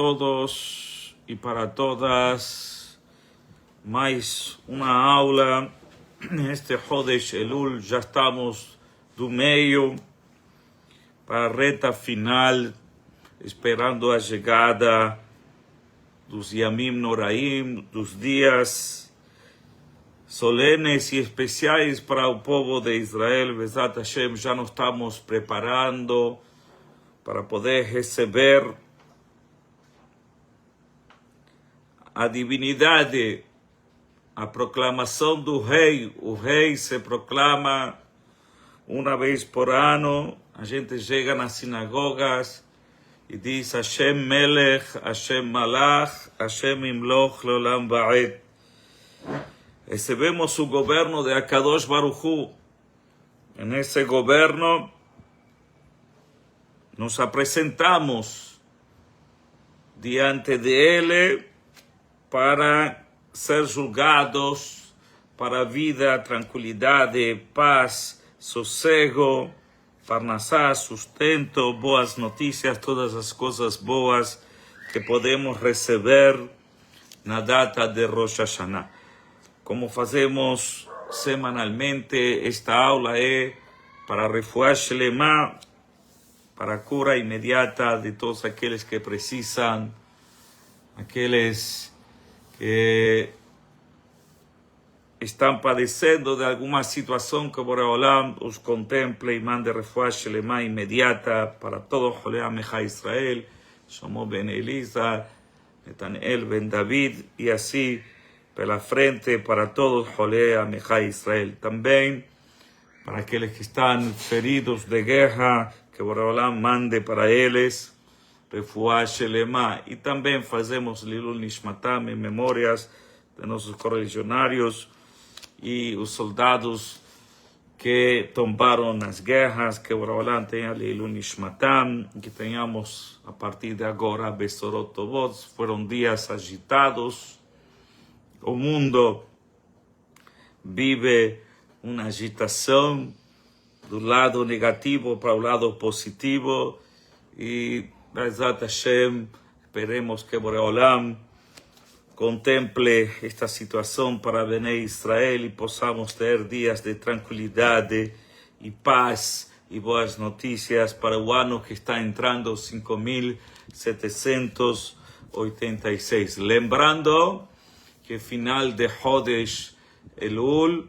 todos e para todas. Mais uma aula neste Chodesh Elul. Já estamos do meio para a reta final, esperando a chegada dos Yamim Noraim, dos dias solenes e especiais para o povo de Israel. Bezat Hashem, já nos estamos preparando para poder receber a divindade, a proclamação do rei. O rei se proclama uma vez por ano. A gente chega nas sinagogas e diz Hashem Melech, Hashem Malach, Hashem Imloch Leolam Ba'ed. Recebemos o governo de Akadosh Baruch Hu. Nesse governo nos apresentamos diante de ele para ser julgados para a vida, tranquilidade, paz, sossego, parnassá, sustento, boas notícias, todas as coisas boas que podemos receber na data de Rosh Hashanah. Como fazemos semanalmente, esta aula é para refuah shlema, para a cura imediata de todos aqueles que precisam, aqueles que estão padecendo de alguma situação, que Boreolam os contemple e mande refuah shlema imediata para todo Jolei Amecha Israel, Shlomo ben Elisa, Netanel ben David, e assim pela frente para todos Jolei Amecha Israel. Também para aqueles que estão feridos de guerra, que Boreolam mande para eles refuah shlema. E também fazemos Lilul Nishmatam em memórias de nossos correligionários e os soldados que tombaram nas guerras, que Boreolam tenha Lilul Nishmatam, que tenhamos a partir de agora Besorot Tovot. Foram dias agitados, o mundo vive uma agitação do lado negativo para o lado positivo, e Bezat Hashem, esperemos que Boreolam contemple esta situação para Bnei Israel e possamos ter dias de tranquilidade e paz e boas notícias para o ano que está entrando, 5786. Lembrando que final de Chodesh Elul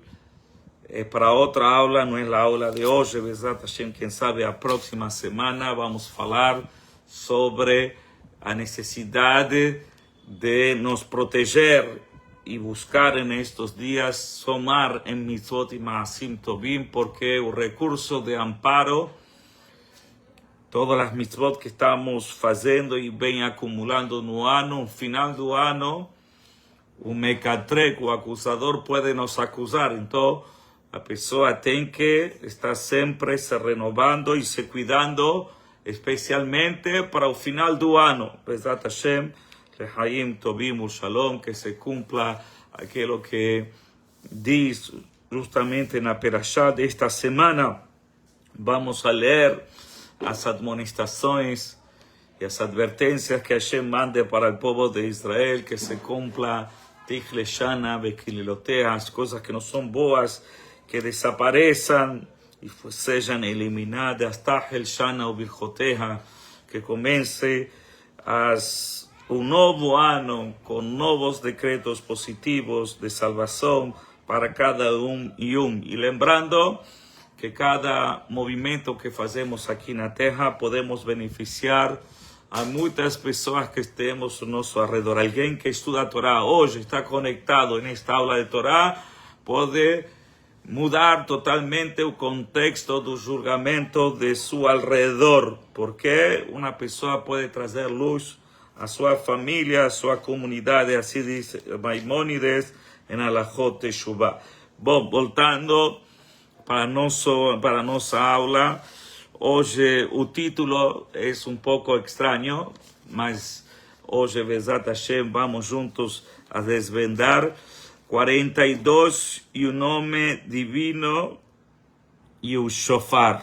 para outra aula, não é a aula de hoje, Bezat Hashem, quem sabe a próxima semana vamos falar sobre a necessidade de nos proteger e buscar nestes dias somar em mitzvot e maasim tovim, porque o recurso de amparo, todas as mitzvot que estamos fazendo e bem acumulando no ano, no final do ano, o mecatrec, o acusador, pode nos acusar. Então a pessoa tem que estar sempre se renovando e se cuidando, especialmente para o final do ano. Bezat Hashem, Lehaim Tovim Shalom, que se cumpla aquilo que diz justamente na Perashá desta semana. Vamos a ler as admoestações e as advertências que Hashem manda para o povo de Israel, que se cumpla Tichle Shana Bekililotea, as coisas que não são boas, que desapareçam e sejam eliminadas. Tahel Shana Ubirchoteha, que comece um novo ano com novos decretos positivos de salvação para cada um. E lembrando que cada movimento que fazemos aqui na Terra podemos beneficiar a muitas pessoas que temos ao nosso arredor. Alguém que estuda a Torá hoje, está conectado nesta aula de Torá, pode mudar totalmente o contexto do julgamento de seu alrededor, porque uma pessoa pode trazer luz à sua família, à sua comunidade, assim diz Maimônides em Alachot Teshuvah. Bom, voltando para nossa aula, hoje o título é um pouco estranho, mas hoje, Bezat Hashem, vamos juntos a desvendar 42 e o nome divino e o shofar.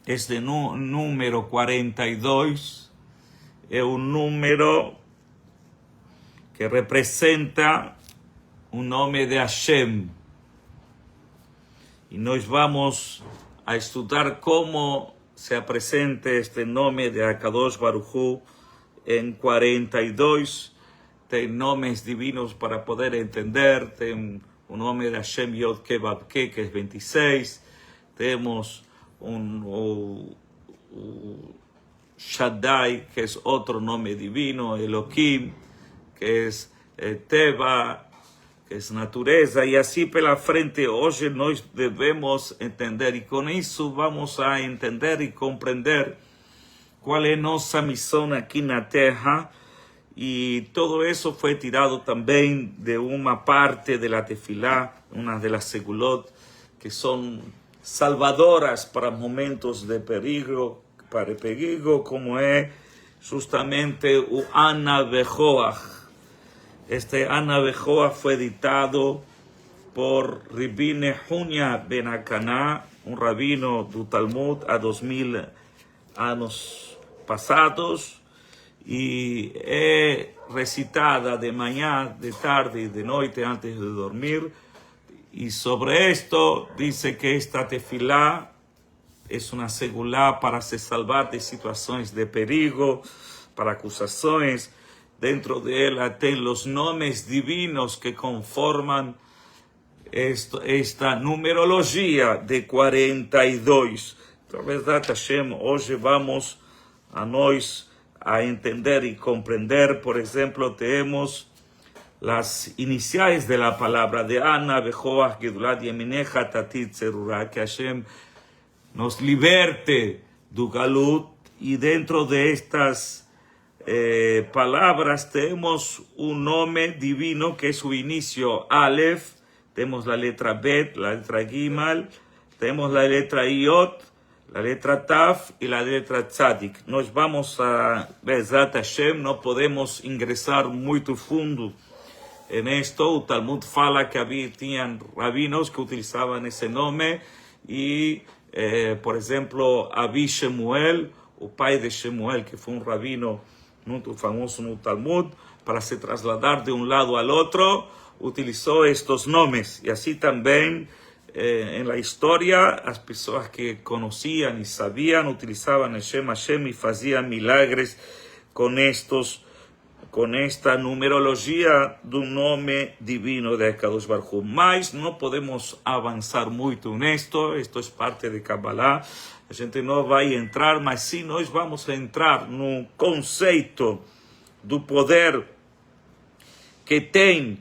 Este número 42 es un número que representa un nombre de Hashem. Y nos vamos a estudiar cómo se presenta este nombre de Akadosh Baruj Hu en 42. Ten nombres divinos para poder entender. Ten un nombre de Hashem Yod Ke Vav Ke, que es 26. Tenemos un Shaddai, que es otro nombre divino. Elohim, que es Teva, que es naturaleza, y así pela frente. Hoy nos debemos entender, y con eso vamos a entender y comprender cuál es nuestra misión aquí en la tierra. Y todo eso fue tirado también de una parte de la tefilá, una de las segulot, que son salvadoras para momentos de peligro, como es justamente Ana Bejoach. Este Ana Bejoach fue editado por Rabbi Nehunya ben Akaná, un rabino del Talmud a 2000 años pasados, y es recitada de mañana, de tarde y de noche antes de dormir. Y sobre esto dice que esta tefilá es una segulá para se salvar de situaciones de peligro, para acusaciones. Dentro de él hay los nombres divinos que conforman esta numerología de 42. La verdad, Hashem, hoy vamos a entender y comprender. Por ejemplo, tenemos las iniciales de la palabra de Ana, Bejoach, Gedulat, Yemineja, Tatit, Zerurah, que Hashem nos liberte du galut. Y dentro de estas palabras tenemos un nombre divino que es su inicio, Aleph. Tenemos la letra Bet, la letra Gimal, tenemos la letra Iot, la letra Taf y la letra Tzadik. Nos vamos a Bezrat Hashem, no podemos ingresar muy profundo en esto. El Talmud fala que tenían rabinos que utilizaban ese nombre, y por ejemplo, Abi Shemuel, o pai de Shemuel, que fue un rabino muy famoso en el Talmud, para se trasladar de un lado al otro, utilizó estos nombres. Y así también en la historia, las personas que conocían y sabían utilizaban el Shem Hashem y hacían milagres con esta numerología de un nombre divino de Akadosh Baruj Hu. Mas no podemos avanzar mucho en esto. Esto es parte de Kabbalah. A gente não vai entrar, mas sim nós vamos entrar no conceito do poder que tem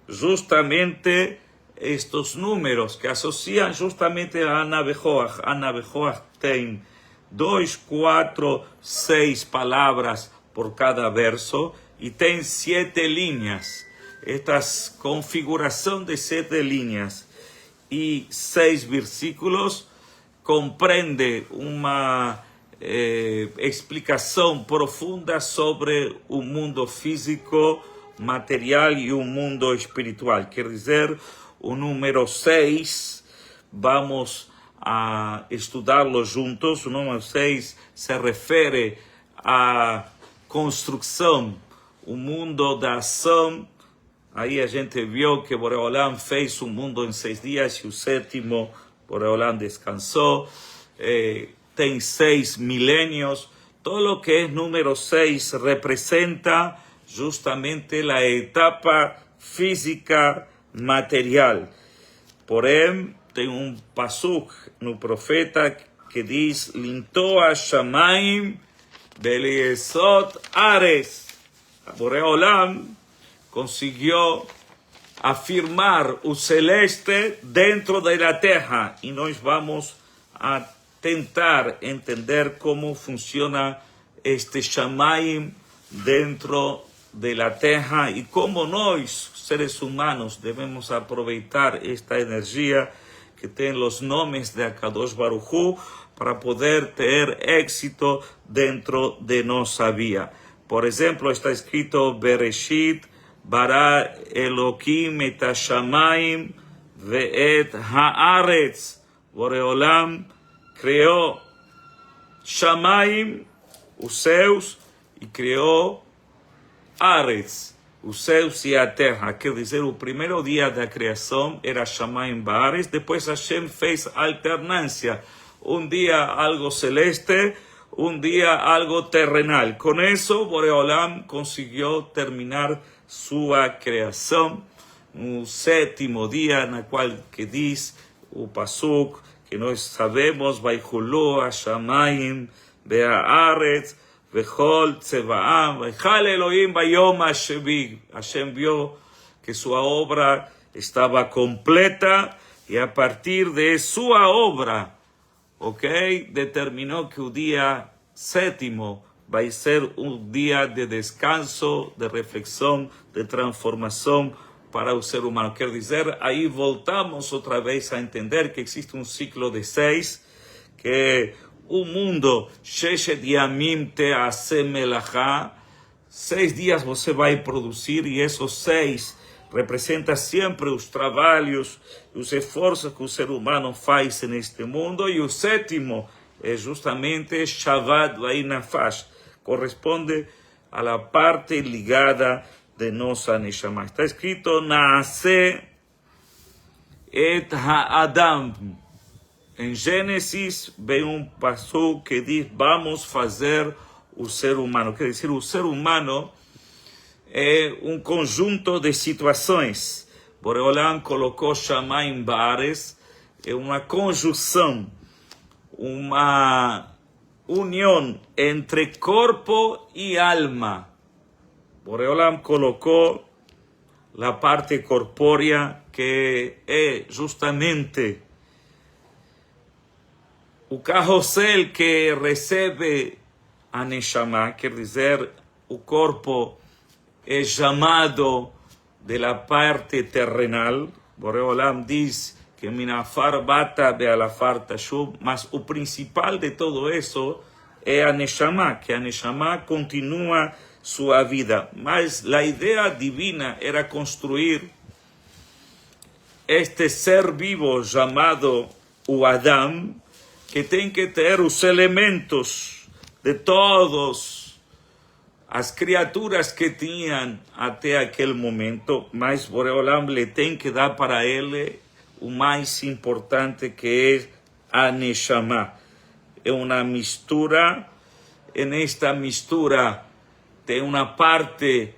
justamente estes números, que associam justamente a Ana Bejoach. Ana Bejoach tem 2, 4, 6 palavras por cada verso e tem 7 linhas. Esta configuração de 7 linhas e 6 versículos comprende uma explicação profunda sobre o mundo físico, material e o mundo espiritual. Quer dizer, o número 6, vamos a estudá-lo juntos. O número 6 se refere à construção, o mundo da ação. Aí a gente viu que Boreolam fez o mundo em 6 dias e o sétimo Boreolam descansó. Tem 6 milenios. Todo lo que es número 6 representa justamente la etapa física material. Porém, tem un pasuk no profeta que diz: Lintoa Shamaim Beliesot Ares. Boreolam consiguió afirmar o celeste dentro de la tierra, y nos vamos a tentar entender cómo funciona este Shamaim dentro de la tierra y cómo nosotros, seres humanos, debemos aprovechar esta energía que tienen los nombres de Akadosh Baruj Hu para poder tener éxito dentro de nuestra vida. Por ejemplo, está escrito Bereshit bara Elohim et hashamayim ve'et haaretz. Boreolam creó Shamayim, os céus, y creó Aretz, os céus e a terra. Quer dizer, o primeiro dia da criação era Shamayim Baaretz, depois Hashem fez alternância. Um dia algo celeste, um dia algo terrenal. Com isso, Boreolam conseguiu terminar sua criação no sétimo dia, na qual que diz o Pasuk, que nós sabemos, Vaihulu Hashamayim Be'aaretz Vechol Tzevaam, Vechal Elohim Bayom HaShevi. Hashem vio que su obra estaba completa y a partir de su obra, determinó que el día séptimo va a ser un día de descanso, de reflexión, de transformación para el ser humano. Quiere decir, ahí voltamos otra vez a entender que existe un ciclo de 6, que un mundo, Sheshet Yamim Te'aseh Melachá, 6 días você vai produzir, y esos 6 representan siempre los trabajos, los esfuerzos que el ser humano faz en este mundo, y el séptimo es justamente Shabbat Vainafash, corresponde a la parte ligada de nossa Neshama. Está escrito, Naase et Ha'adam. En Gênesis vem um passo que diz, vamos fazer o ser humano. Quer dizer, o ser humano é um conjunto de situações. Boreolam colocou Shamayim Baaretz, é uma conjunção, uma união entre corpo e alma. Boreolam colocou a parte corpórea, que é justamente o carrossel que recebe a Neshama, quer dizer, o corpo é chamado de la parte terrenal. Boreolam diz que minafar bata bealafar tashub, mas o principal de todo isso é a Neshama, que a Neshama continua sua vida. Mas a ideia divina era construir este ser vivo chamado o Adam, que tem que ter os elementos de todas as criaturas que tinham até aquele momento, mas Boreolam lhe tem que dar para ele o mais importante, que é a Neshama. É uma mistura, e nesta mistura tem uma parte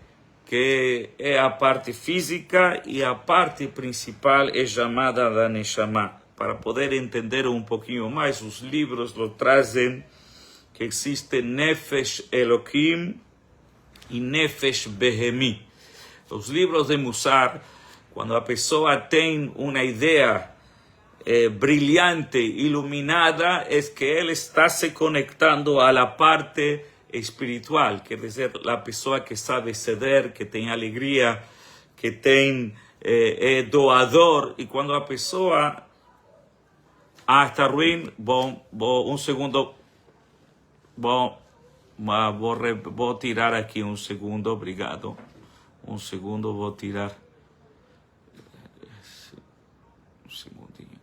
que é a parte física, e a parte principal é chamada da Neshama. Para poder entender um pouquinho mais, os livros lo trazem que existe Nefesh Elohim e Nefesh Behemi. Os livros de Musar, quando a pessoa tem uma ideia brilhante, iluminada, é que ele está se conectando a la parte espiritual, quer dizer, a pessoa que sabe ceder, que tem alegria, que tem é doador, e quando a pessoa está ruim, um segundo, vou tirar aqui um segundo, obrigado, um segundo, vou tirar, um segundinho,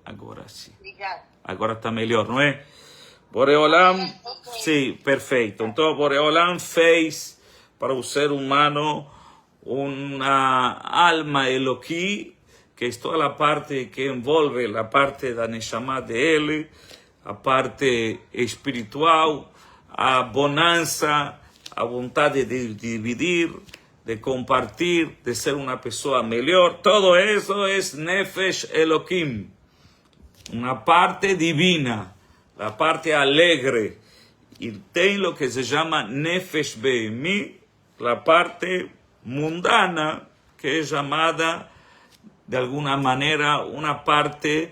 agora sim, agora está melhor, não é? Boreolam, sim, perfeito. Então, Boreolam fez para o ser humano uma alma Elohim, que é toda a parte que envolve a parte da Neshama de ele, a parte espiritual, a bonança, a vontade de dividir, de compartilhar, de ser uma pessoa melhor. Todo isso é Nefesh Elohim, uma parte divina, a parte alegre. E tem o que se chama Nefesh Behemi, a parte mundana, que é chamada de alguma maneira uma parte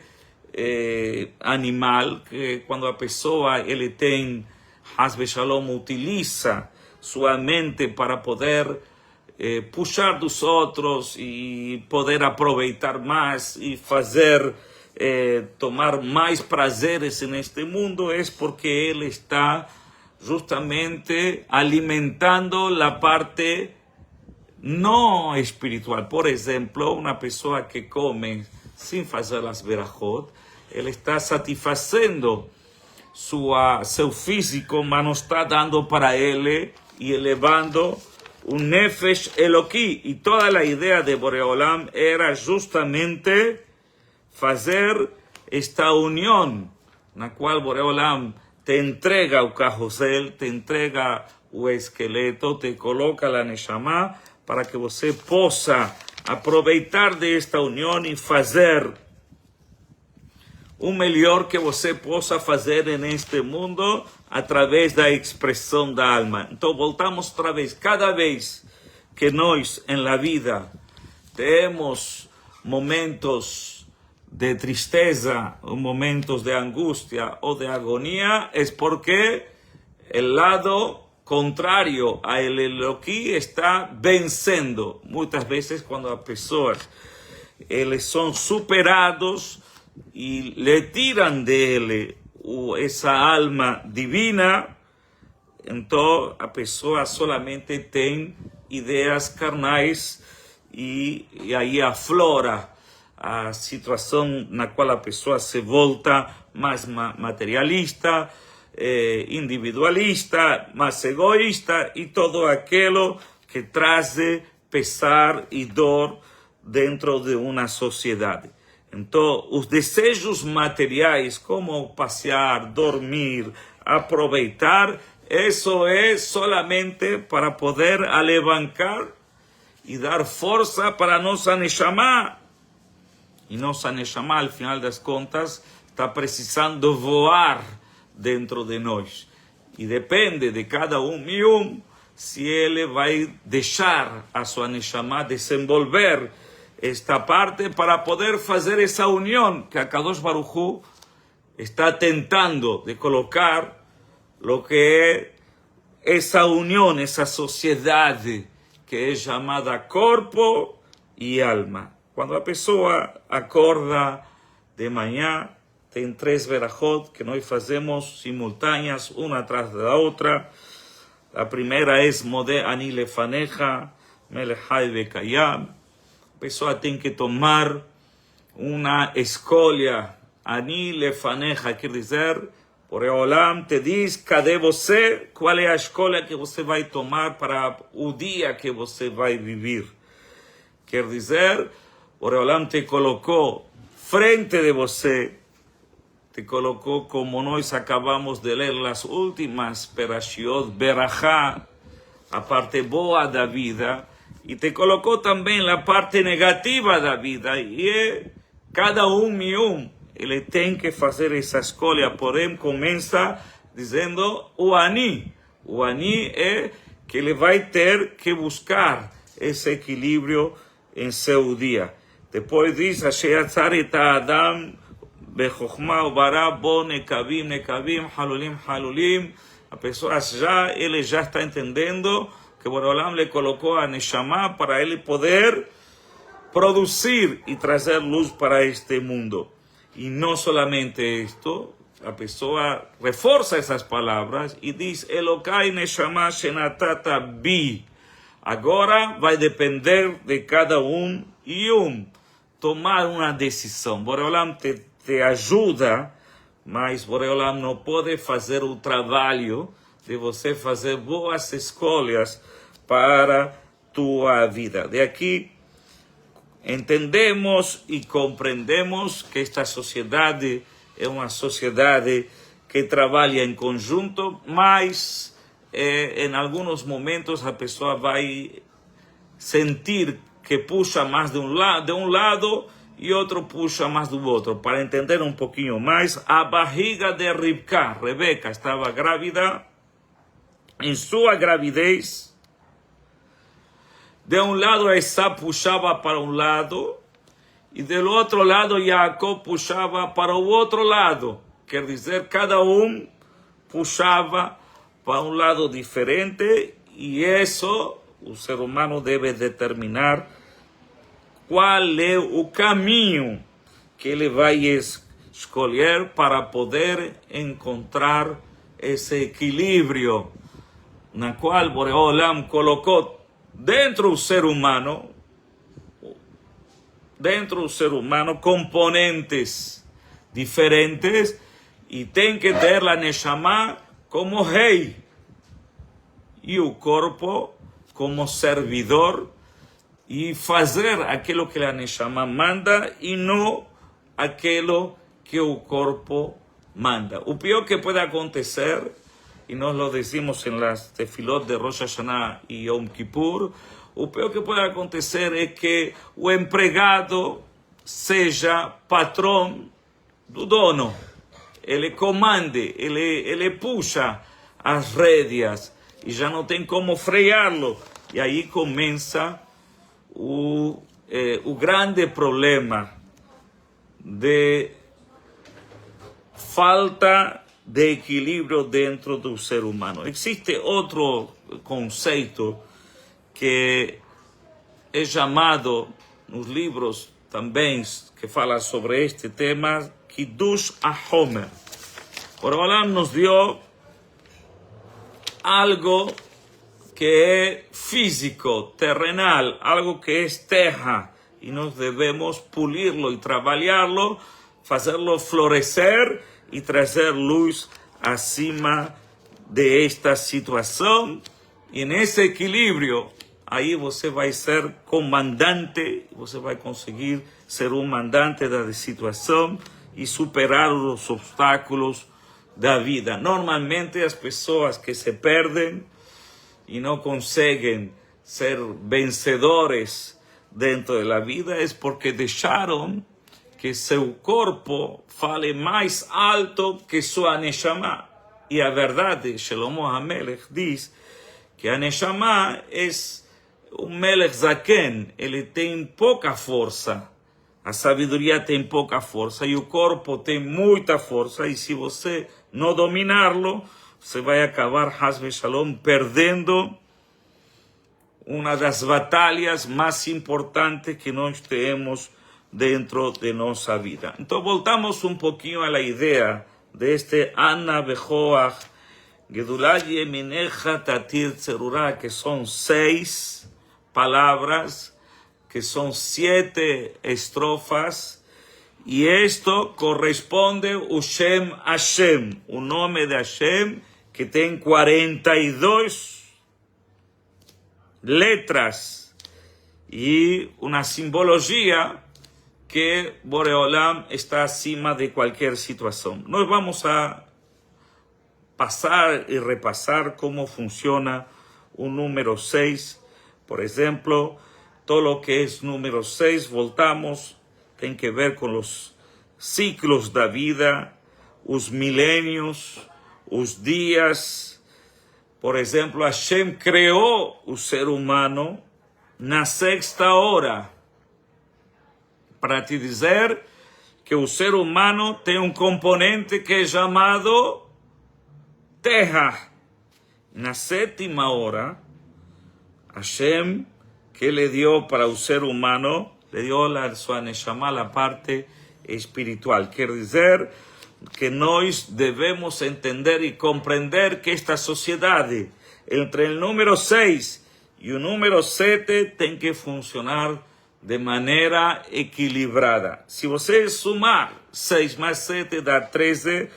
animal, que quando a pessoa ele tem Hasbe Shalom, utiliza sua mente para poder puxar dos outros e poder aproveitar mais e fazer tomar mais prazeres neste mundo, é porque ele está justamente alimentando a parte não espiritual. Por exemplo, uma pessoa que come sem fazer as verajot, ele está satisfazendo seu físico, mas não está dando para ele e elevando un Nefesh Eloquí. Y toda la idea de Boreolam era justamente fazer esta unión, na qual Boreolam te entrega o carrossel, te entrega o esqueleto, te coloca la Neshama, para que você possa aproveitar desta união e fazer o melhor que você possa fazer neste mundo através da expressão da alma. Então voltamos outra vez. Cada vez que nós em la vida temos momentos de tristeza, momentos de angústia ou de agonia, é porque o lado contrário a el Eloquí está vencendo. Muitas vezes quando as pessoas eles são superados e le tiram dele essa alma divina, então a pessoa solamente tem ideias carnais e aí aflora a situação na qual a pessoa se volta mais materialista, individualista, mais egoísta e todo aquilo que traz pesar e dor dentro de uma sociedade. Então, os desejos materiais, como passear, dormir, aproveitar, isso é solamente para poder alavancar e dar força para nossa Neshama. E nossa Neshama, al final das contas, está precisando voar dentro de nós. E depende de cada e se ele vai deixar a sua Neshama desenvolver esta parte para poder fazer essa união que a Kadosh Baruch Hu está tentando de colocar, lo que é essa união, essa sociedade que é chamada corpo e alma. Quando a pessoa acorda de manhã, tem 3 verajot que nós fazemos simultâneas, uma atrás da outra. A primeira é Modé Ani Lefaneja, Melechai Bekayam. A pessoa tem que tomar uma escolha. Ani Lefaneja quer dizer, Boreolam te diz, cadê você? Qual é a escolha que você vai tomar para o dia que você vai viver? Quer dizer, Boreolam te colocou frente de você, te colocou como nós acabamos de ler as últimas Perashiot Berachá, a parte boa da vida, e te colocou também a parte negativa da vida, e cada ele tem que fazer essa escolha, porém começa dizendo o Ani. O Ani é que ele vai ter que buscar esse equilíbrio em seu dia. Depois diz, Asheyatzar et Adam bechokma ubará bo nekavim, nekavim, halulim, halulim. A pessoa ele já está entendendo que Boreolam le colocou a Neshama para ele poder produzir e trazer luz para este mundo. E não solamente isto, a pessoa reforça essas palavras e diz, Elokai Neshama Shenatata Bi. Agora vai depender de cada tomar uma decisão. Boreolam te ajuda, mas Boreolam não pode fazer o trabalho de você fazer boas escolhas para tua vida. De aqui, entendemos e compreendemos que esta sociedade é uma sociedade que trabalha em conjunto, mas em alguns momentos a pessoa vai sentir que puxa mais de um lado e outro puxa mais do outro. Para entender um pouquinho mais, a barriga de Rebeca estava grávida. Em sua gravidez, de um lado Esaú puxava para um lado e do outro lado Jacob puxava para o outro lado. Quer dizer, cada puxava para um lado diferente, e isso o ser humano deve determinar qual é o caminho que ele vai escolher para poder encontrar esse equilíbrio na qual Boreolam colocou dentro do ser humano componentes diferentes, e tem que ter a Neshama como rei e o corpo como servidor e fazer aquilo que a Neshama manda e não aquilo que o corpo manda. O pior que pode acontecer, y nos lo decimos en las tefilot de Rosh Hashanah y Yom Kippur, o pior que pode acontecer é que o empregado seja patrão do dono. Ele comande, ele puxa as rédeas e já não tem como freá-lo. E aí começa o grande problema de falta de equilíbrio dentro do ser humano. Existe outro conceito que é chamado nos livros também que fala sobre este tema, Kiddush HaHomer. Borolam nos dio algo que é físico, terrenal, algo que é terra, e nós devemos pulirlo e trabalhá-lo, fazê-lo florescer e trazer luz acima de esta situação. E nesse equilíbrio, aí você vai ser comandante, você vai conseguir ser um mandante da situação e superar os obstáculos da vida. Normalmente as pessoas que se perdem e não conseguem ser vencedores dentro da vida é porque deixaram que seu corpo fale mais alto que sua Neshama. E a verdade, Shlomo HaMelech diz que a Neshama é um Melech Zaken, ele tem pouca força. A sabedoria tem pouca força e o corpo tem muita força. E se você não dominá-lo, você vai acabar, Hasbe Shalom, perdendo uma das batalhas mais importantes que nós temos dentro de nossa vida. Então voltamos um pouquinho à ideia deste Ana Bejoach, Gedulah Yeminecha Tatir Tzerurah, que são 6 palavras, que são 7 estrofas, e isto corresponde ao Shem Hashem, o nome de Hashem, que tem 42 letras e uma simbologia que Boreolam está acima de qualquer situação. Nós vamos a passar e repassar como funciona o número 6. Por exemplo, todo o que é número 6, voltamos, tem que ver com os ciclos da vida, os milênios, os dias. Por exemplo, Hashem criou o ser humano na 6ª hora, para te dizer que o ser humano tem um componente que é chamado terra. Na 7ª hora, Hashem, que le dio para o ser humano, le dio a sua Neshama, a parte espiritual. Quer dizer que nós devemos entender e compreender que esta sociedade, entre o número 6 e o número 7, tem que funcionar de maneira equilibrada. Se você somar 6 mais 7 dá 13,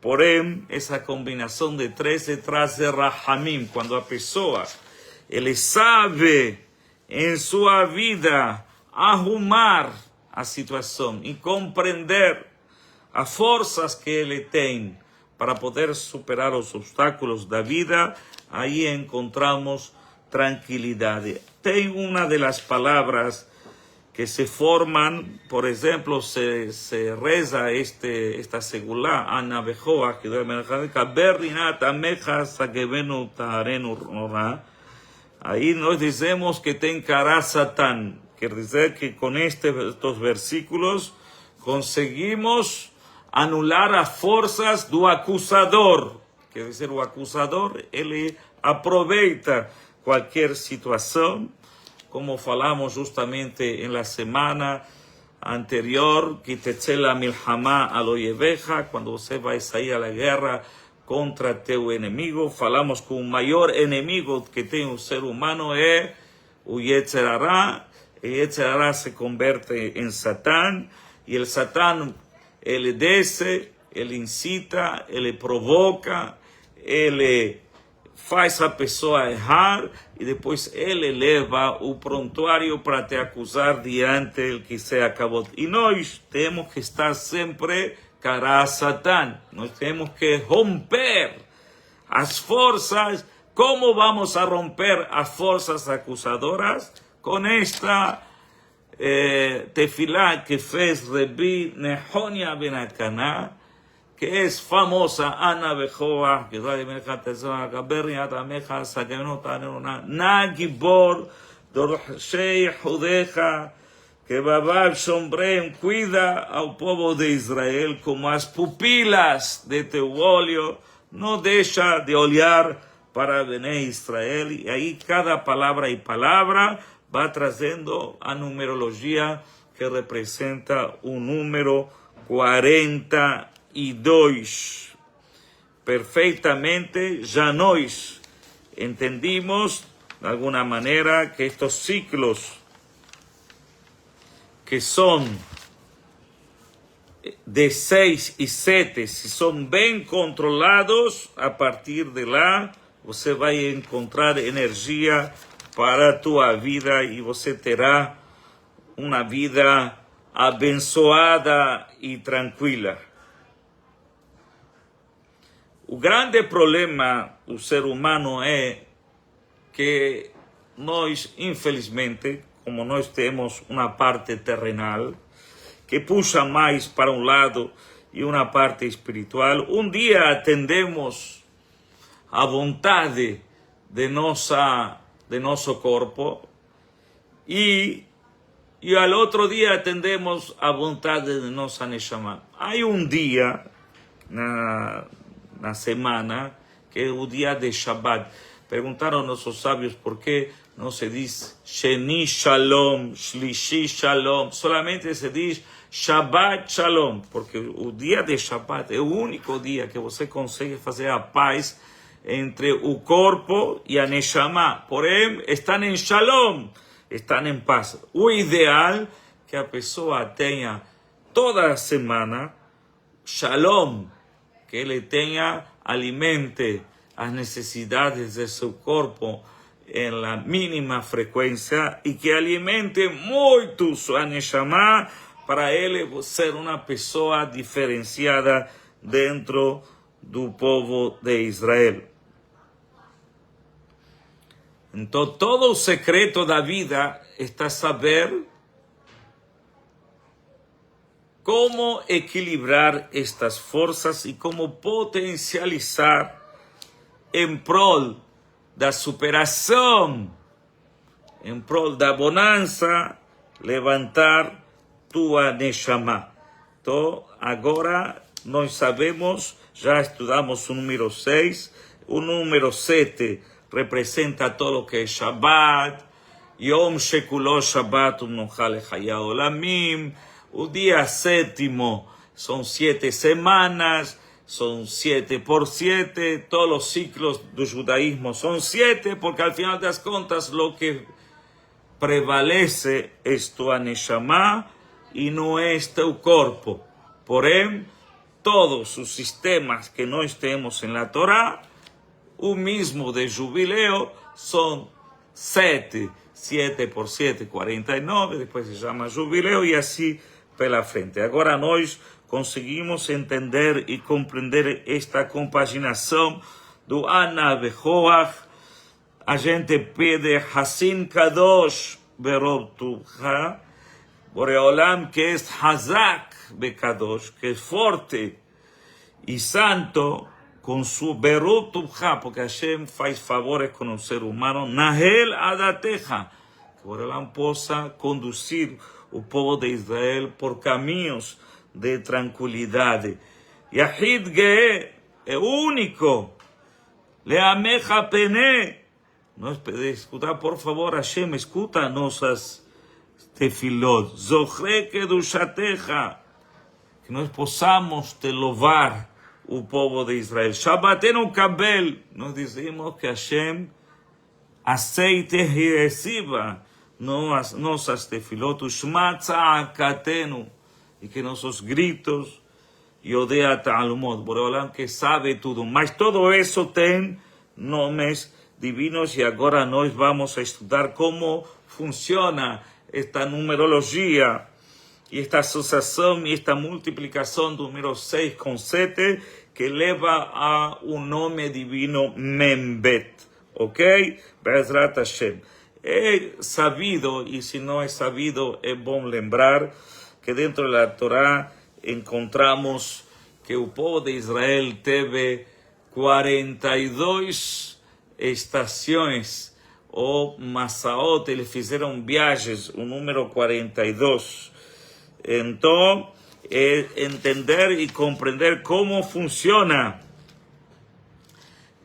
porém, essa combinação de 13 traz Rahamim, quando a pessoa ele sabe em sua vida arrumar a situação e compreender as forças que ele tem para poder superar os obstáculos da vida, aí encontramos tranquilidade. Tem uma das palavras que se forman, por exemplo, se reza esta segulá, Ana Bejoach, que deve Berinat Ameja Sakevenu Taharenu Rora. Aí nós dizemos que tem cara Satán. Quer dizer que com estes versículos conseguimos anular as forças do acusador. Quer dizer, o acusador, ele aproveita qualquer situação, como falamos justamente na semana anterior, que tetzela milhamá aloyeveja, quando você vai sair à guerra contra teu inimigo, falamos que o maior inimigo que tem o ser humano é o Yetzer Hara. O Yetzer Hara se converte em Satã, e o Satã, ele desce ele incita, ele provoca, ele faz a pessoa errar e depois ele leva o prontuário para te acusar diante do que se acabou. E nós temos que estar sempre cara a Satã. Nós temos que romper as forças. Como vamos a romper as forças acusadoras? Com esta tefilá que fez Rebi Nehonia Ben Elkanah, que es famosa, Ana Bejoa, que da de Meja Tezoa, Gaberni Atameja, Sakenota Nerona, Nagibor, Dorshei Judeja, que Babab Sombrem cuida al pueblo de Israel como as pupilas de teu olho, no deja de olhar para Bené Israel, y ahí cada palabra y palabra va trazendo a numerología que representa un número 42. Perfectamente, ya nós entendimos de alguna manera que estos ciclos que son de 6 y 7, si son bien controlados, a partir de lá, você vai encontrar energia para a tua vida e você terá uma vida abençoada e tranquila. O grande problema do ser humano é que nós, infelizmente, como nós temos uma parte terrenal que puxa mais para um lado e uma parte espiritual, um dia atendemos a vontade de nosso corpo e ao outro dia atendemos a vontade de nossa Neshama. Há um dia na semana que é o dia de Shabbat. Perguntaram nossos sábios por que não se diz Sheni Shalom, Shlishi Shalom, solamente se diz Shabbat Shalom, porque o dia de Shabbat é o único dia que você consegue fazer a paz entre o corpo e a Neshama. Porém, estão em Shalom, estão em paz. O ideal é que a pessoa tenha toda a semana Shalom, que ele tenha, alimente as necessidades de seu corpo em la mínima frequência e que alimente muito sua Neshama para ele ser uma pessoa diferenciada dentro do povo de Israel. Então, todo o secreto da vida está saber como equilibrar estas forças e como potencializar em prol da superação, em prol da bonança, levantar tua Neshama. Então, agora nós sabemos, já estudamos o número 6, o número 7 representa todo o que é Shabbat, Yom Shekulo Shabbat Umnocha Lechaya Olamim, o dia 7º são 7 semanas, são 7 por 7, todos os ciclos do judaísmo são 7, porque al final das contas o que prevalece é tua Neshama e não é teu corpo. Porém, todos os sistemas que nós temos na Torá, o mesmo de jubileu, são 7. 7 por 7, 49, depois se chama jubileu e assim pela frente. Agora nós conseguimos entender e compreender esta compaginação do Ana Bejoach. A gente pede Hassim Kadosh Berov Tuvcha, Boreolam que é Hazak Bekadosh, que é forte e santo, com su Berov Tuvcha, porque Hashem faz favores com o ser humano, Nahel Adateja, que Boreolam possa conduzir o povo de Israel por caminhos de tranquilidade. Yahid Ge'eh é único. Leamecha Pene. Nós pedimos, escutar, por favor, Hashem, escuta nossas tefilot. Zochre Kedushatecha. Que nós possamos te louvar, o povo de Israel. Shabbatenu Kabel. Nós dizemos que Hashem aceite e receba nossas tefilot. Shma Tza'akatenu. E que nossos gritos Yodea Talmud, Boreolam que sabe tudo. Mas todo eso tem nomes divinos y ahora nós vamos a estudar cómo funciona esta numerología y esta asociación y esta multiplicación do número 6 con 7 que leva a un nombre divino Membet. ¿Ok? Be'ezrat Hashem. He sabido, y si no he sabido, es bom lembrar que dentro de la Torá encontramos que el pueblo de Israel teve 42 estações ou Masaot, eles fizeram viagens, o número 42. Então, entender e compreender como funciona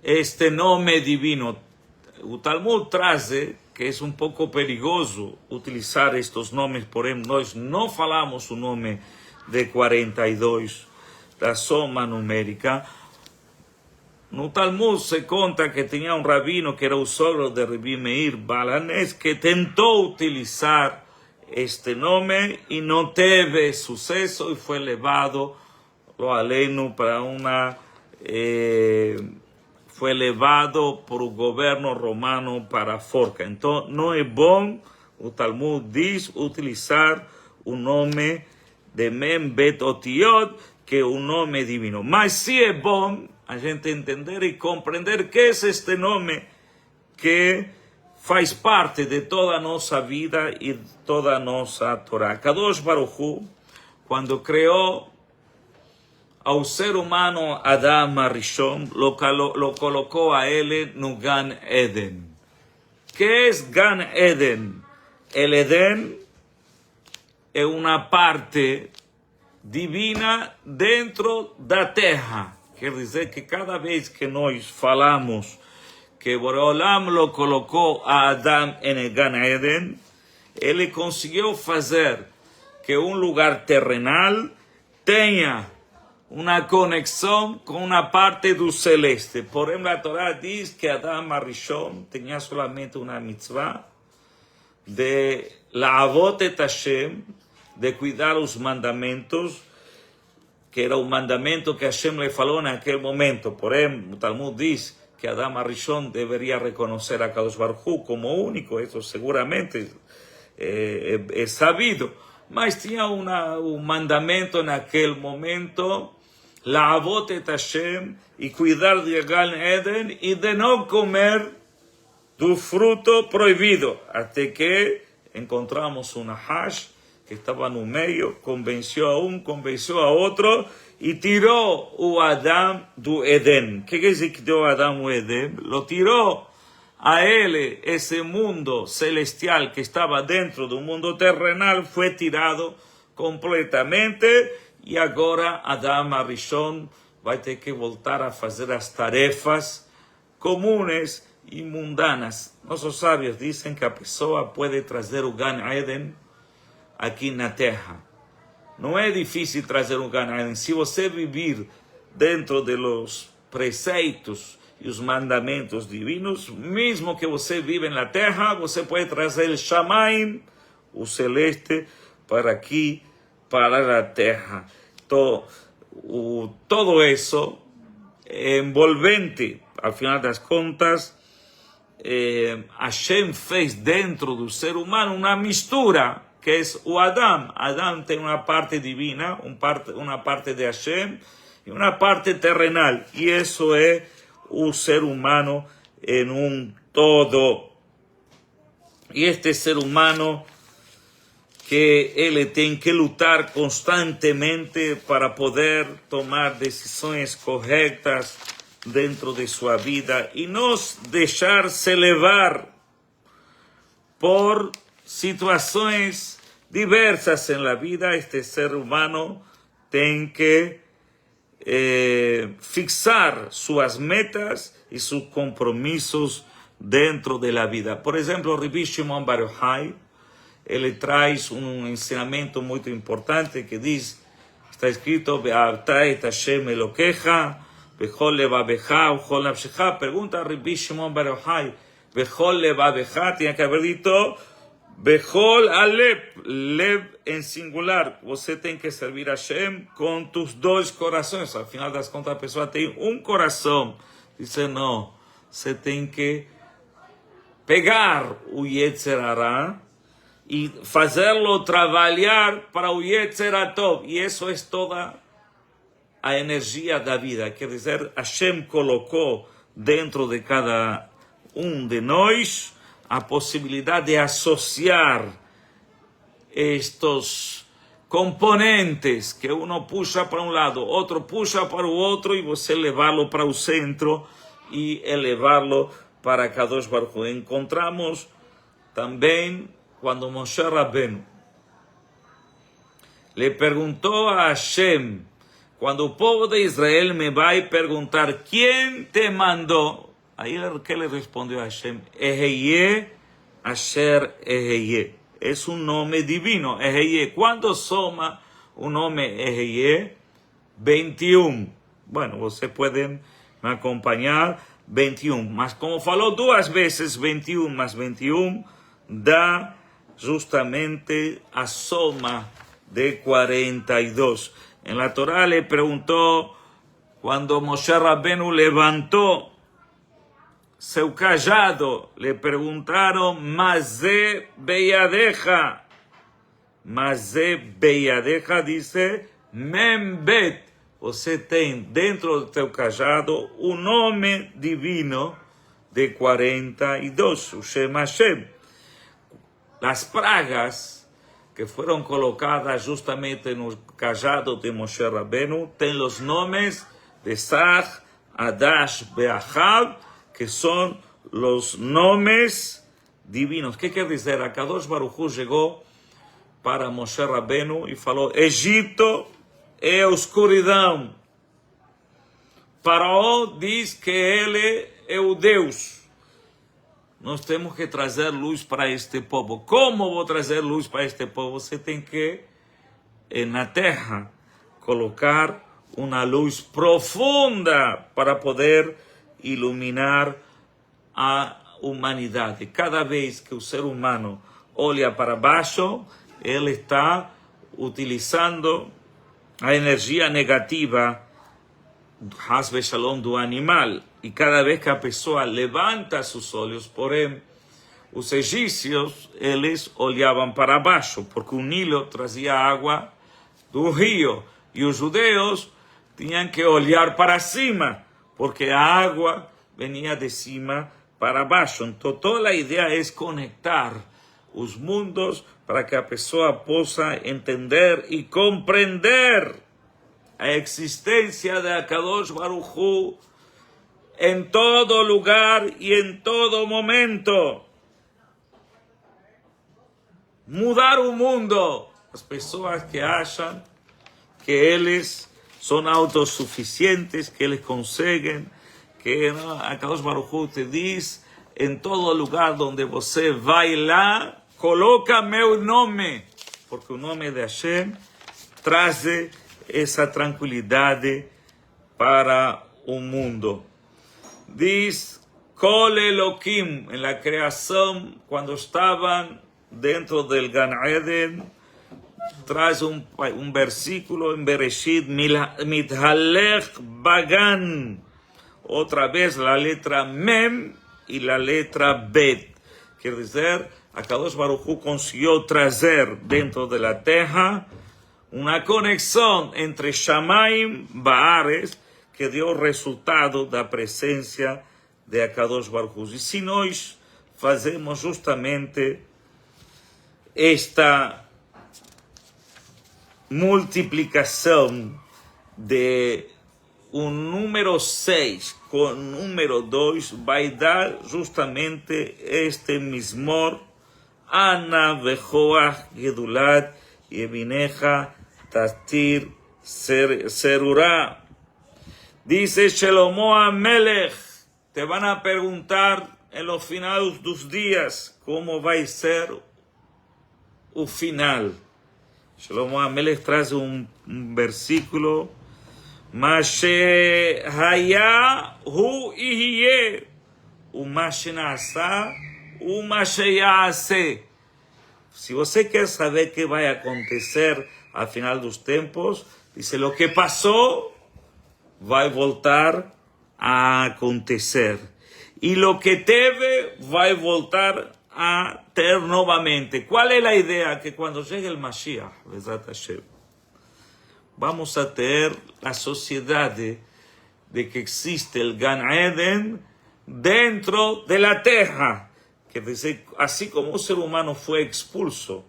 este nome divino. O Talmud traz que é um pouco perigoso utilizar estes nomes, porém nós não falamos o nome de 42 da soma numérica. No Talmud se conta que tinha um rabino que era o sogro de Rabbi Meir Balanés que tentou utilizar este nome e não teve sucesso e foi levado lo aleno para uma foi levado por o governo romano para a forca. Então não é bom, o Talmud diz, utilizar o nome de Membet Otiot, que é o nome divino. Mas se é bom a gente entender e compreender que é este nome que faz parte de toda a nossa vida e de toda a nossa Torá. Kadosh Baruch Hu, quando criou ao ser humano Adam Arishon, lo colocou a ele no Gan Eden. Que é Gan Eden? El Eden é uma parte divina dentro da terra. Quer dizer que cada vez que nós falamos que Boreolam lo colocou a Adam en Gan Eden, ele conseguiu fazer que um lugar terrenal tenha uma conexão com uma parte do celeste. Porém, a Torá diz que Adam Arishon tinha solamente uma mitzvah de la'avot et Hashem, de cuidar os mandamentos, que era un mandamento que Hashem le falou naquele momento. Porém, o Talmud diz que Adam Arishon deveria reconocer a Kadosh Baruch Hu como único, isso seguramente é sabido. Mas tinha um mandamento naquele momento, la'avot et Hashem, e cuidar de Gan Eden, e de não comer do fruto proibido, até que encontramos um Nahash que estava no meio, convenceu a um, convenceu a outro e tirou o Adão do Edén. O que quer dizer que tirou o Adão do Edén? Lo tirou a ele, esse mundo celestial que estava dentro do mundo terrenal, foi tirado completamente e agora Adão Arishon vai ter que voltar a fazer as tarefas comuns e mundanas. Nossos sábios dizem que a pessoa pode trazer o Gan Eden aqui na terra. Não é difícil trazer um Gan Eden. Se você viver dentro dos preceitos e os mandamentos divinos, mesmo que você vive na terra, você pode trazer o Shamaim, o celeste, para aqui, para a terra. Então, todo isso é envolvente. Al final das contas, Hashem fez dentro do ser humano uma mistura, que é o Adão. Adão tem uma parte divina, uma parte de Hashem e uma parte terrenal. E isso é o ser humano em um todo. E este ser humano que ele tem que lutar constantemente para poder tomar decisões corretas dentro de sua vida e não deixar-se levar por situações diversas em la vida. Este ser humano tem que fixar suas metas e seus compromissos dentro da vida. Por exemplo, Rabbi Shimon Bar Yochai, ele traz ensinamento muito importante que diz, está escrito, Ve'ahavta et Hashem Elokecha, Bechol levabecha, Uchol nafshecha. Pergunta a Rabbi Shimon Bar Yochai, Bechol levabecha, tiene que haber dito, Bechol Alep, Lev en singular. Você tem que servir a Hashem com tus dois corações. Al final das contas, a pessoa tem um coração. Dice, não, você tem que pegar o Yetzer Hara e fazê-lo trabalhar para o Yetzer Hatov. E isso é toda a energia da vida. Quer dizer, Hashem colocou dentro de cada de nós a possibilidade de associar estes componentes que uno puxa para um lado, outro puxa para o outro e você levá-lo para o centro e elevá-lo para Kadosh Baruch Hu. Encontramos também quando Moshe Rabbeinu le perguntou a Hashem, quando o povo de Israel me vai perguntar, quem te mandou? Aí que le respondió a Hashem, Eheye Asher Eheye. Es un nombre divino, Eheye. ¿Cuándo soma un nombre Eheye? 21. Bueno, vocês podem me acompanhar, 21. Mas como falou duas vezes 21 más 21, dá justamente a soma de 42. En la Torah le preguntó, cuando Moshe Rabbeinu levantó seu cajado, le perguntaram, Mazé Beyadeja. Mazé Beyadeja dice, Membet. Você tem dentro do teu cajado o nome divino de 42, o Shem Hashem. Las pragas que foram colocadas justamente no cajado de Moshe Rabbeinu têm os nomes de Sach, Adash, Beachab, que son los nombres divinos. ¿Qué quiere decir? Akadosh Baruch Hu llegó para Moshe Rabbeinu y falou, Egito é escuridão. Faraó diz que ele é o Deus. Nós temos que trazer luz para este povo. Como vou trazer luz para este povo? Você tem que, na terra, colocar uma luz profunda para poder iluminar a humanidade. Cada vez que o ser humano olha para baixo, ele está utilizando a energia negativa, Hasbe Shalom, do animal. E cada vez que a pessoa levanta seus olhos, porém, os egípcios, eles olhavam para baixo, porque o Nilo trazia água do rio. E os judeus tinham que olhar para cima, porque a água venia de cima para baixo. Então, toda a ideia é conectar os mundos para que a pessoa possa entender e compreender a existência de Akadosh Baruch Hu em todo lugar e em todo momento. Mudar o mundo. As pessoas que acham que eles são autossuficientes, que eles conseguem, que Akadosh Baruch Hu te diz, em todo lugar onde você vai lá, coloca meu nome, porque o nome de Hashem traz essa tranquilidade para o mundo. Diz, Kol Elohim, en la creação, quando estavam dentro del Gan Eden, traz um versículo em Bereshit, Mithalech Bagan. Outra vez a letra Mem e a letra Bet. Quer dizer, Akadosh Baruch Hu conseguiu trazer dentro da terra uma conexão entre Shamaim e Baares, que deu resultado da presença de Akadosh Baruch Hu. E se nós fazemos justamente esta multiplicação de o número 6 com o número 2, vai dar justamente este mismor, Ana Bejoach Gedulat Yevineja Tatir Serurá. Dice Shelomo Amelech, te van a preguntar en los finales dos días cómo va a ser o final. Shelomo Amelech trae un versículo, Mashe Haya Hu Ihye, Umashe Nasa, Umashe Yaase. Se você quer saber qué va a acontecer al final dos tempos, dice, lo que pasó va a voltar a acontecer. Y lo que teve va a voltar a ter novamente. ¿Cuál es la idea? Que cuando llegue el Mashiach, Bezrat Hashem, vamos a tener la sociedad de que existe el Gan Eden dentro de la tierra. Que dice, así como un ser humano fue expulso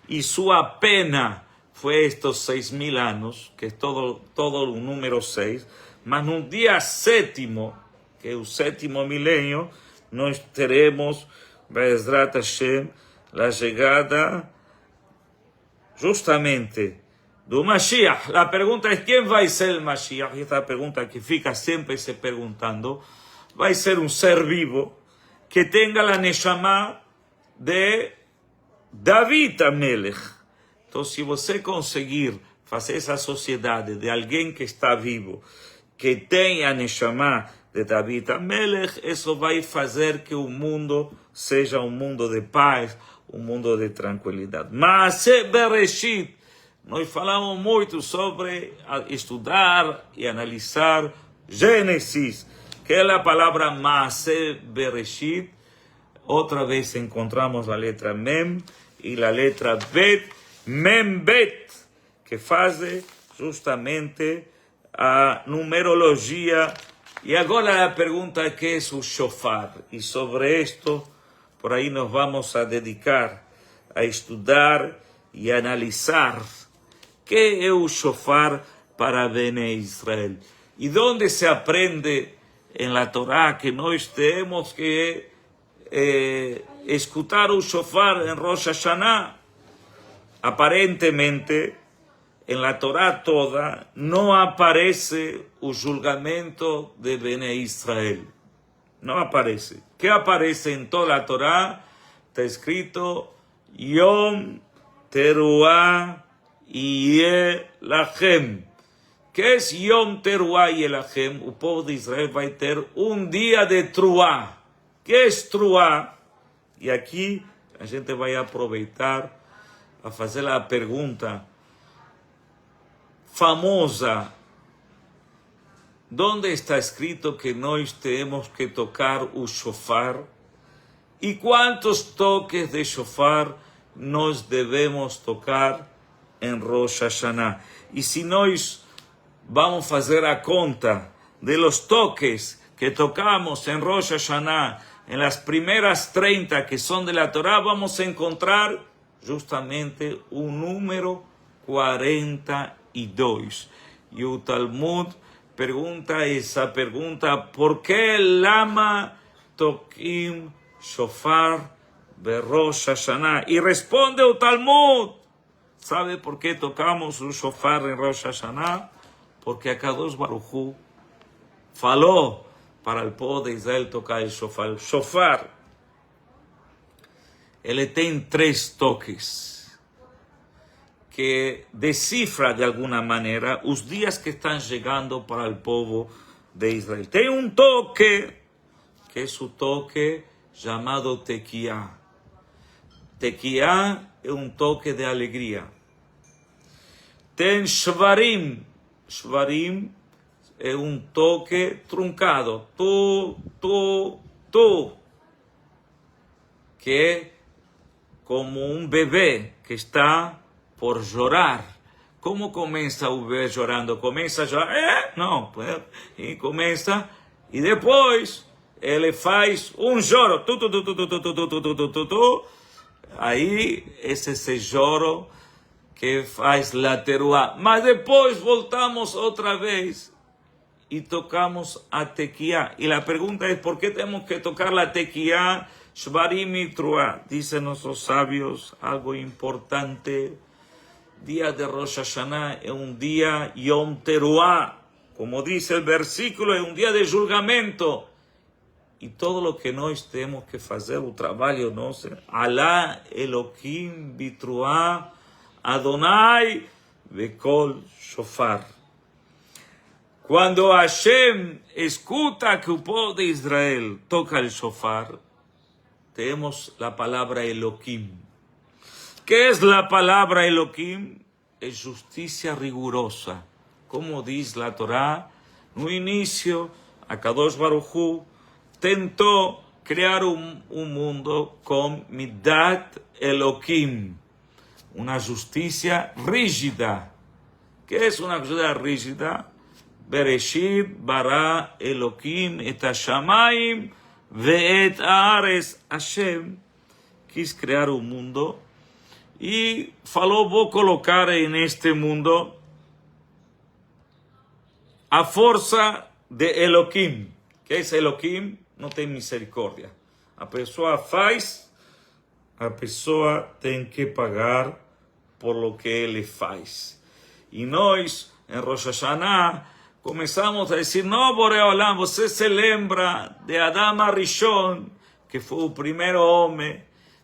y su pena fue estos 6.000 años, que es todo un número 6, mas un día séptimo, que es el séptimo milenio, nos teremos, Bezrat Hashem, la llegada justamente do Mashiach. La pregunta es, ¿quién va a ser el Mashiach? Y esta pregunta que fica siempre se preguntando, va a ser un ser vivo que tenga la Neshama de David Amelech. Entonces, si você conseguir hacer esa sociedad de alguien que está vivo, que tenga a Neshama de David Amelech, eso va a hacer que el mundo sea un mundo de paz, un mundo de tranquilidad. Maaseh Bereshit, nós falamos muito sobre estudar y analizar Génesis, que es la palabra Maaseh Bereshit. Otra vez encontramos la letra Mem y la letra Bet, Mem Bet, que hace justamente a numerología. Y ahora la pregunta, ¿qué es un shofar? Y sobre esto, por ahí nos vamos a dedicar a estudiar y analizar qué es un shofar para Bene Israel. Y dónde se aprende en la Torá que nós tenemos que escuchar un shofar en Rosh Hashanah. Aparentemente, en la Torá toda no aparece el julgamento de Bene Israel. No aparece. ¿Qué aparece en toda la Torá? Está escrito Yom Teruah Yelachem. ¿Qué es Yom Teruah Yelachem? El pueblo de Israel va a tener un día de Truah. ¿Qué es Truah? Y aquí la gente va a aprovechar a hacer la pregunta famosa. ¿Dónde está escrito que nós tenemos que tocar el shofar? ¿Y cuántos toques de shofar nos debemos tocar en Rosh Hashanah? Y si nós vamos a hacer la cuenta de los toques que tocamos en Rosh Hashanah, en las primeras 30 que son de la Torá, vamos a encontrar justamente un número 42. Y el Talmud pregunta esa pregunta, ¿por qué Lama Tokim Shofar Berosh Hashanah? Y responde el Talmud, ¿sabe por qué tocamos un shofar en Rosh Hashanah? Porque Akadosh Baruj Hu faló para el pueblo de Israel tocar el shofar. El shofar, él tiene 3 toques que descifra de alguna manera los días que están llegando para el pueblo de Israel. Tiene un toque que es su toque llamado Tequía. Tequía es un toque de alegría. Ten Shvarim. Shvarim es un toque truncado. Tú. Que como un bebé que está por llorar. ¿Cómo comienza un bebé llorando? ¿Comienza a llorar? No, pues, y comienza, y después él faz un lloro. Ahí es ese lloro que faz la teruá. Mas después voltamos otra vez y tocamos a tequía. Y la pregunta es, ¿por qué tenemos que tocar la tequía? Shvarim y Truá. Dicen nuestros sabios algo importante. Día de Rosh Hashanah es un día Yom Teruah. Como dice el versículo, es un día de julgamento. Y todo lo que nós tenemos que hacer, el trabajo nosso, Alá Elohim Bitruah Adonai Bekol Shofar. Cuando Hashem escucha que el pueblo de Israel toca el shofar, tenemos la palabra Elohim. ¿Qué es la palabra Elohim? Es justicia rigurosa. Como dice la Torá, no inicio, Akadosh Baruj Hu tentó crear un mundo con Midat Elohim, una justicia rígida. ¿Qué es una justicia rígida? Bereshit bara Elohim et hashamayim ve'et haaretz. Hashem quis crear un mundo y falou, vou colocar en este mundo a força de Elohim. ¿Qué es Elohim? No tem misericordia. A pessoa faz, a pessoa tem que pagar por lo que ele faz. E nós, em Rosh Hashanah, começamos a dizer, não, Boreolam, você se lembra de Adam Arishon, que foi o primeiro homem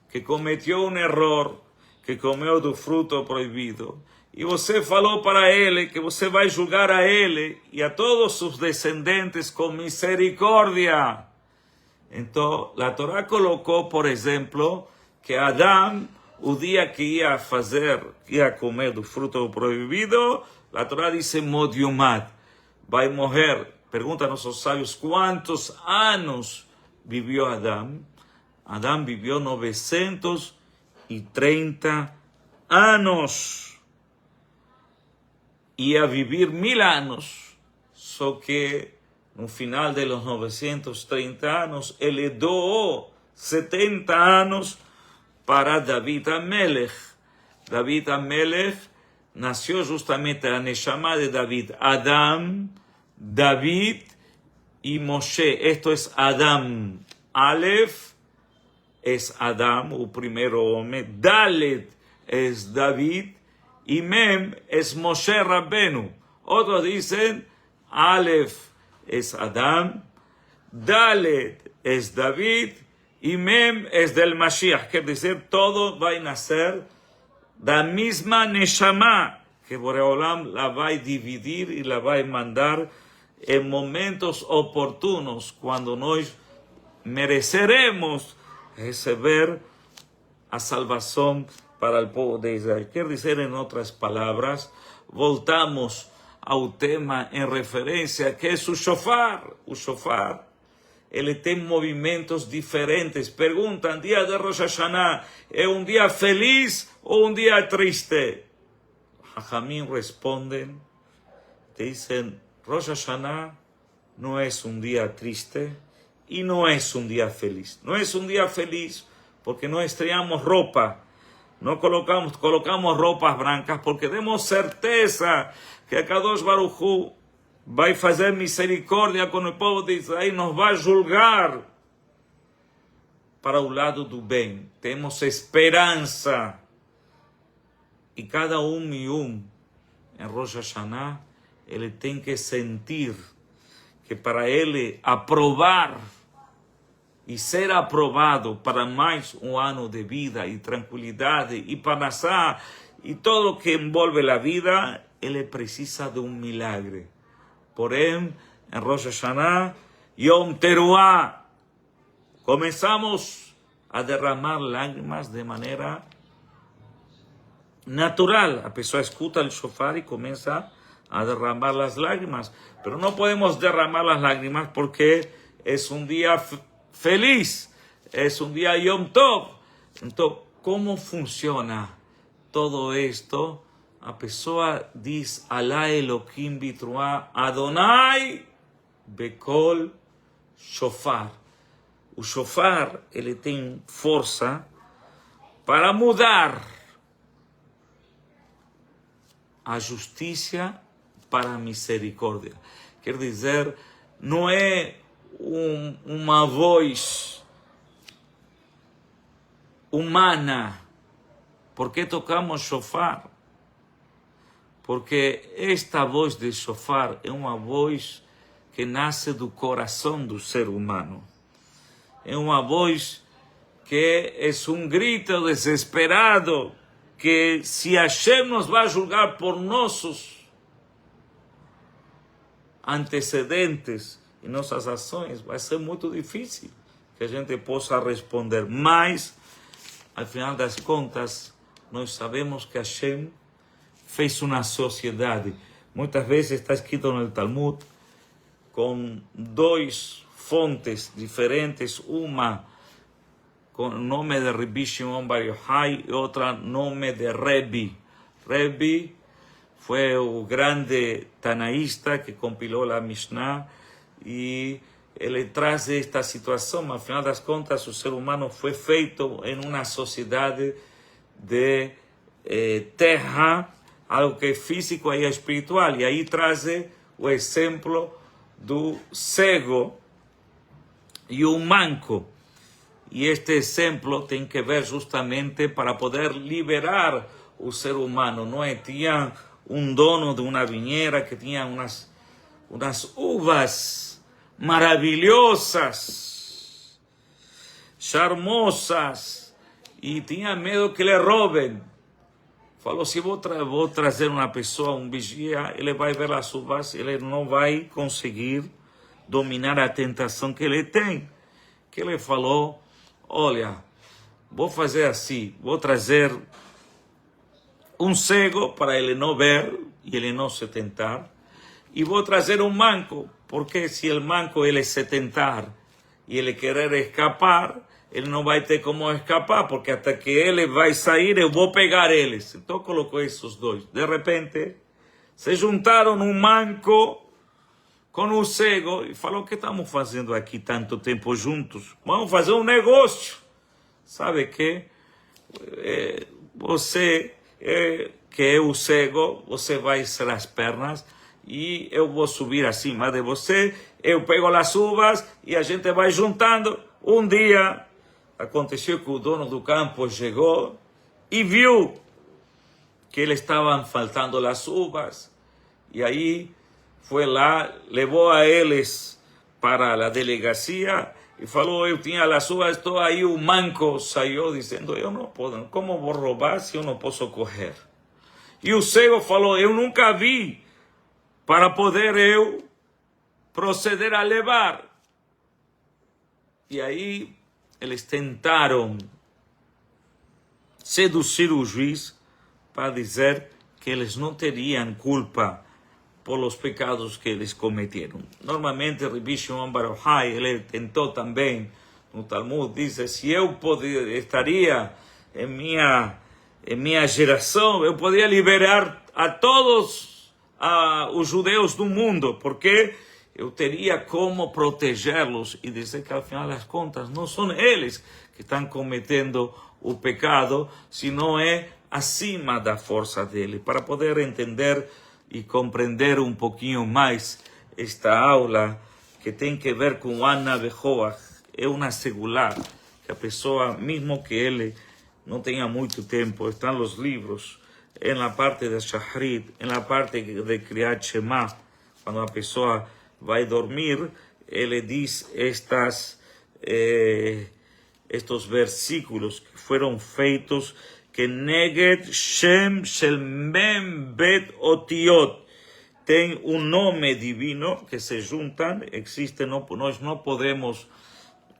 que cometeu um erro, que comeu do fruto proibido. E você falou para ele que você vai julgar a ele e a todos os descendentes com misericórdia. Então, a Torá colocou, por exemplo, que Adão, o dia que ia comer do fruto proibido, a Torá diz Modiumad, vai morrer. Pergunta a nossos sábios quantos anos viveu Adão. Adão viveu 930 anos. Ia vivir 1000 anos, só que no final de los 930 anos, ele doou 70 anos para David Amelech. David Amelech nació justamente la Neshama de David. Adam, David y Moshe. Esto es Adam. Aleph es Adam, el primer hombre. Dalet es David. Y Mem es Moshe Rabbenu. Otros dicen, Aleph es Adam, Dalet es David, y Mem es del Mashiach. Quiere decir, todo va a nacer de la misma Neshama, que Boreolam la va a dividir y la va a mandar en momentos oportunos, cuando nos mereceremos receber a salvación para el pueblo de Israel. Quiere decir, en otras palabras, voltamos ao tema em referência que é o shofar. O shofar, ele tem movimentos diferentes. Perguntam, dia de Rosh Hashanah, é um dia feliz ou um dia triste? Jajamim respondem, dizem, Rosh Hashanah não é um dia triste e não é um dia feliz. Não é um dia feliz porque não estreamos roupa. No colocamos roupas brancas porque temos certeza que a Kadosh Baruch Hu vai fazer misericórdia com o povo de Israel, nos vai julgar para o lado do bem. Temos esperança. E cada e em Rosh Hashanah, ele tem que sentir que para ele aprovar e ser aprovado para mais um ano de vida e tranquilidade e panasá e todo o que envolve a vida, ele precisa de um milagre. Porém, em Rosh Hashanah, Yom Teruah, começamos a derramar lágrimas de maneira natural. A pessoa escuta o shofar e começa a derramar as lágrimas. Pero não podemos derramar as lágrimas porque é um dia feliz, es un día Yom Tov. Entonces, ¿cómo funciona todo esto? A pessoa diz, Alá Elohim Bitruah, Adonai Bekol Shofar. O shofar, ele tem força para mudar a justiça para a misericórdia. Quer dizer, não é uma voz humana. ¿Por qué tocamos shofar? Porque esta voz de shofar é uma voz que nasce do coração do ser humano. É uma voz que é um grito desesperado, que se Hashem nos vai julgar por nossos antecedentes e nossas ações, vai ser muito difícil que a gente possa responder. Mas, ao final das contas, nós sabemos que Hashem fez uma sociedade. Muitas vezes está escrito no Talmud com duas fontes diferentes, uma com o nome de Rabbi Shimon Bar Yochai e outra nome de Rebbe. Rebbe foi o grande tanaísta que compilou a Mishnah e ele traz esta situação, mas afinal das contas o ser humano foi feito em uma sociedade de terra, algo que é físico e espiritual, e aí traz o exemplo do cego e o manco, e este exemplo tem que ver justamente para poder liberar o ser humano, não é? Tinha um dono de uma vinheira que tinha umas uvas maravilhosas, charmosas, e tinha medo que lhe roubem. Falou, se vou trazer uma pessoa, um vigia, ele vai ver as uvas, ele não vai conseguir dominar a tentação que ele tem. Que ele falou, olha, vou fazer assim, vou trazer um cego para ele não ver e ele não se tentar, e vou trazer um manco, porque se o manco ele se tentar e ele querer escapar, ele não vai ter como escapar, porque até que ele vai sair, eu vou pegar eles. Então colocou esses dois. De repente, se juntaram um manco com um cego e falou, o que estamos fazendo aqui tanto tempo juntos? Vamos fazer um negócio. Sabe que você, que é o cego, você vai ser as pernas, e eu vou subir acima de você, eu pego as uvas e a gente vai juntando. Um dia aconteceu que o dono do campo chegou e viu que eles estavam faltando as uvas, e aí foi lá, levou a eles para a delegacia e falou, eu tinha as uvas, estou aí. O manco saiu dizendo, eu não posso, como vou roubar se eu não posso correr? E o cego falou, eu nunca vi para poder eu proceder a levar. E aí eles tentaram seduzir o juiz para dizer que eles não teriam culpa pelos pecados que eles cometeram. Normalmente, Rabbi Shimon Bar Yochai, ele tentou também, no Talmud, diz, se eu estaria em minha geração, eu poderia liberar a todos os judeus do mundo, porque eu teria como protegê-los e dizer que, ao final das contas, não são eles que estão cometendo o pecado, sino é acima da força dele. Para poder entender e compreender um pouquinho mais esta aula, que tem que ver com Ana Bejoach, é uma singular, que a pessoa, mesmo que ele não tenha muito tempo, estão os livros, na parte de Shahrit, na parte de Kriyat Shema, quando a pessoa vai dormir, ele diz estes versículos que foram feitos, que Neged Shem Shel Mem Bet Otiot, tem um nome divino que se juntam, existe, nós não podemos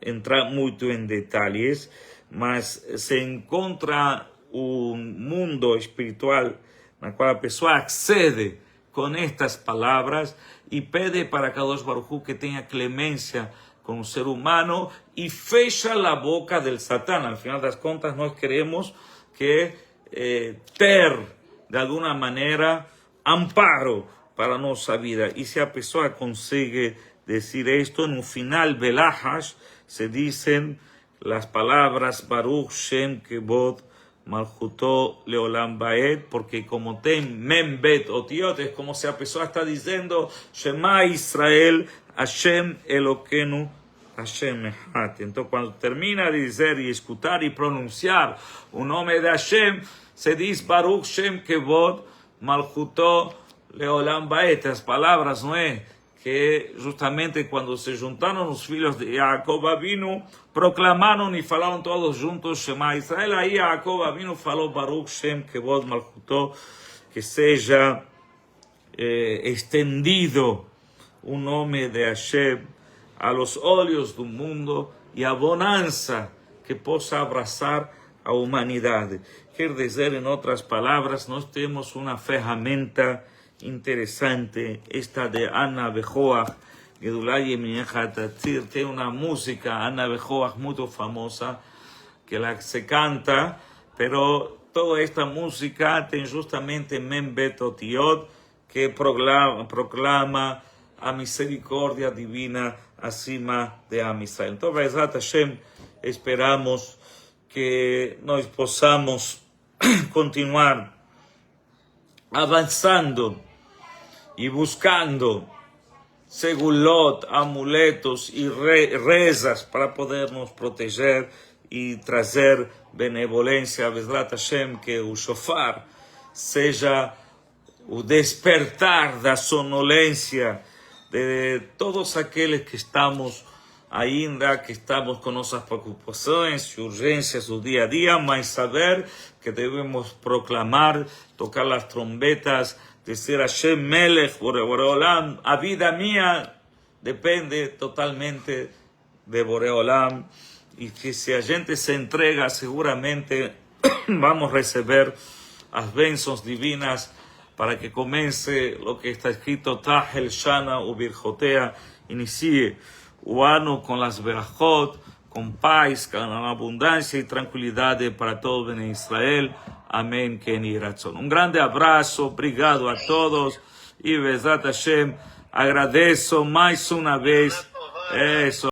entrar muito em detalhes, mas se encontra um mundo espiritual na qual a pessoa accede com estas palavras e pede para Kadosh Baruch Hu que tenha clemência com o ser humano e fecha a boca del Satán. Al final das contas, nós queremos que ter, de alguma maneira, amparo para a nossa vida. E se a pessoa consegue dizer isto, no final, Belahash, se dizem as palavras Baruch Shem Kevod Malchuto Leolam Baed, porque como tem Mem Bet Otiot, es como si a pessoa está dizendo Shema Israel, Hashem Eloquenu, Hashem Echad. Então, quando termina de dizer e escutar e pronunciar o nome de Hashem, se diz Baruch Shem Kevod Malchuto Leolam Baed. As palavras, não é? Que justamente quando se juntaram os filhos de Jacob Avinu, proclamaram e falaram todos juntos Shema Israel. Aí Jacob Avinu falou Baruch Shem Kevod Malchuto, que seja estendido o nome de Hashem a los olhos do mundo e a bonança que possa abraçar a humanidade. Quer dizer, em outras palavras, nós temos uma ferramenta interessante, esta de Anna Bejoach, Gedulay Eminechatzir, tem uma música, Anna Bejoach, muito famosa, que se canta, pero toda esta música tem justamente Membet Otiot, que proclama a misericórdia divina acima de Am Israel. Então, Be'ezrat Hashem, esperamos que nós possamos continuar avanzando y buscando segulot, amuletos y rezas para podernos proteger y trazer benevolência. Bezrat Hashem, que o shofar seja o despertar da sonolência de todos aqueles que estamos ainda, que estamos com nossas preocupações e urgências do dia a dia, mas saber que devemos proclamar, tocar as trombetas, dizer Hashem Melech, Boreolam, a vida minha depende totalmente de Boreolam, e que se a gente se entrega, seguramente vamos receber as bênçãos divinas para que comece o que está escrito, Tahel Shana Ubirjotea, inicie o ano com as berachot, com paz, com abundância e tranquilidade para todo em Israel. Amém. Ken Yeh Ratzon. Um grande abraço, obrigado a todos e Bezrat Hashem, agradeço mais uma vez. Eso.